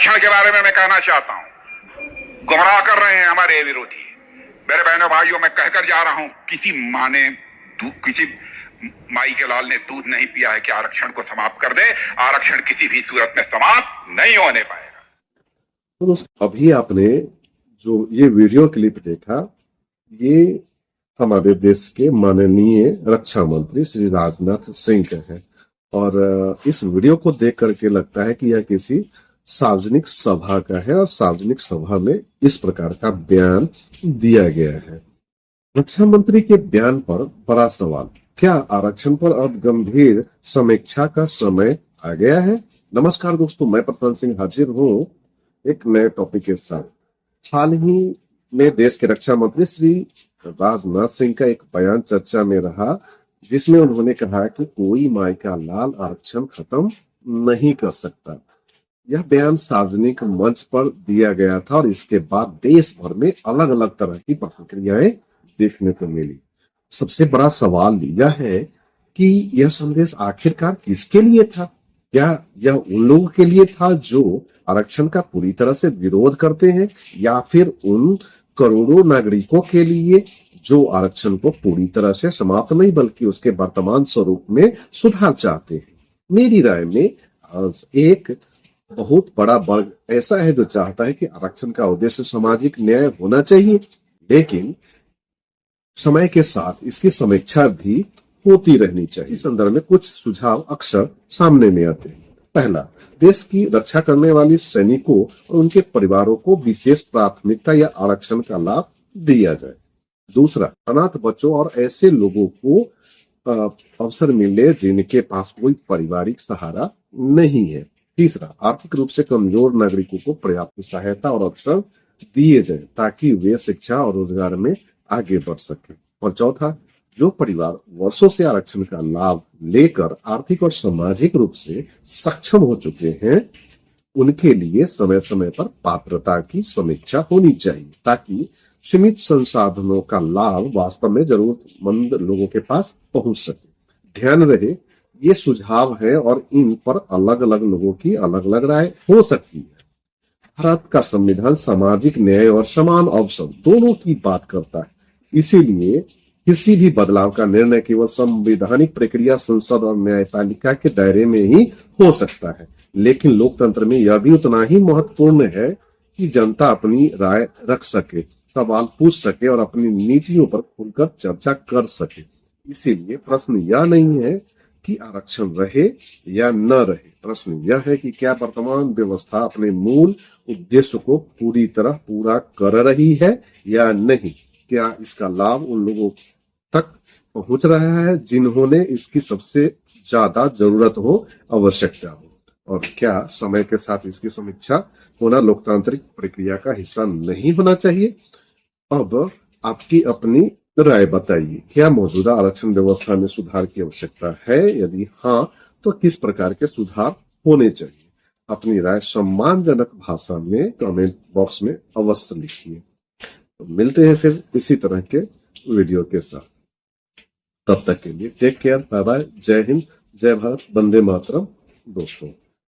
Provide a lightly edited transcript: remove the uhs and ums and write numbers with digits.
आरक्षण के बारे में मैं कहना चाहता हूं, गुमराह कर रहे हैं हमारे विरोधी। मेरे बहनों भाइयों, मैं कहकर जा रहा हूं, किसी माई के लाल ने दूध नहीं पिया है कि आरक्षण को समाप्त कर दे। आरक्षण किसी भी सूरत में समाप्त नहीं होने पाएगा। तो अभी आपने जो ये वीडियो क्लिप देखा, ये हमारे देश के माननीय रक्षा मंत्री श्री राजनाथ सिंह का है। और इस वीडियो को देख करके लगता है कि यह किसी सार्वजनिक सभा का है और सार्वजनिक सभा में इस प्रकार का बयान दिया गया है। रक्षा मंत्री के बयान पर बड़ा सवाल, क्या आरक्षण पर अब गंभीर समीक्षा का समय आ गया है? नमस्कार दोस्तों, मैं प्रशांत सिंह हाजिर हूँ एक नए टॉपिक के साथ। हाल ही में देश के रक्षा मंत्री श्री राजनाथ सिंह का एक बयान चर्चा में रहा, जिसमें उन्होंने कहा कि कोई माई का लाल आरक्षण खत्म नहीं कर सकता। यह बयान सार्वजनिक मंच पर दिया गया था और इसके बाद देश भर में अलग अलग तरह की प्रतिक्रियाएं देखने को मिली। सबसे बड़ा सवाल यह है कि यह संदेश आखिरकार किसके लिए था? क्या यह उन लोगों के लिए था जो आरक्षण का पूरी तरह से विरोध करते हैं, या फिर उन करोड़ों नागरिकों के लिए जो आरक्षण को पूरी तरह से समाप्त नहीं बल्कि उसके वर्तमान स्वरूप में सुधार चाहते हैं? मेरी राय में एक बहुत बड़ा वर्ग ऐसा है जो चाहता है कि आरक्षण का उद्देश्य सामाजिक न्याय होना चाहिए, लेकिन समय के साथ इसकी समीक्षा भी होती रहनी चाहिए। इस संदर्भ में कुछ सुझाव अक्सर सामने में आते हैं। पहला, देश की रक्षा करने वाले सैनिकों और उनके परिवारों को विशेष प्राथमिकता या आरक्षण का लाभ दिया जाए। दूसरा, अनाथ बच्चों और ऐसे लोगों को अवसर मिले जिनके पास कोई पारिवारिक सहारा नहीं है। तीसरा, आर्थिक रूप से कमजोर नागरिकों को पर्याप्त सहायता और अवसर दिए जाए ताकि वे शिक्षा और रोजगार में आगे बढ़ सके। और चौथा, जो परिवार वर्षों से आरक्षण का लाभ लेकर आर्थिक और सामाजिक रूप से सक्षम हो चुके हैं, उनके लिए समय समय पर पात्रता की समीक्षा होनी चाहिए ताकि सीमित संसाधनों का लाभ वास्तव में जरूरतमंद लोगों के पास पहुंच सके। ध्यान रहे, ये सुझाव है और इन पर अलग अलग लोगों की अलग अलग राय हो सकती है। भारत का संविधान सामाजिक न्याय और समान अवसर दोनों की बात करता है, इसीलिए किसी भी बदलाव का निर्णय केवल संवैधानिक प्रक्रिया, संसद और न्यायपालिका के दायरे में ही हो सकता है। लेकिन लोकतंत्र में यह भी उतना ही महत्वपूर्ण है कि जनता अपनी राय रख सके, सवाल पूछ सके और अपनी नीतियों पर खुलकर चर्चा कर सके। इसीलिए प्रश्न यह नहीं है कि आरक्षण रहे या न रहे, प्रश्न यह है कि क्या वर्तमान व्यवस्था अपने मूल उद्देश्य को पूरी तरह पूरा कर रही है या नहीं? क्या इसका लाभ उन लोगों तक पहुंच रहा है जिन्होंने इसकी सबसे ज्यादा जरूरत हो, आवश्यकता हो? और क्या समय के साथ इसकी समीक्षा होना लोकतांत्रिक प्रक्रिया का हिस्सा नहीं होना चाहिए? अब आपकी अपनी राय बताइए, क्या मौजूदा आरक्षण व्यवस्था में सुधार की आवश्यकता है? यदि हाँ, तो किस प्रकार के सुधार होने चाहिए? अपनी राय सम्मानजनक भाषा में कमेंट बॉक्स में अवश्य लिखिए। तो मिलते हैं फिर इसी तरह के वीडियो के साथ। तब तक के लिए टेक केयर, बाय बाय, जय हिंद, जय भारत, वंदे मातरम दोस्तों।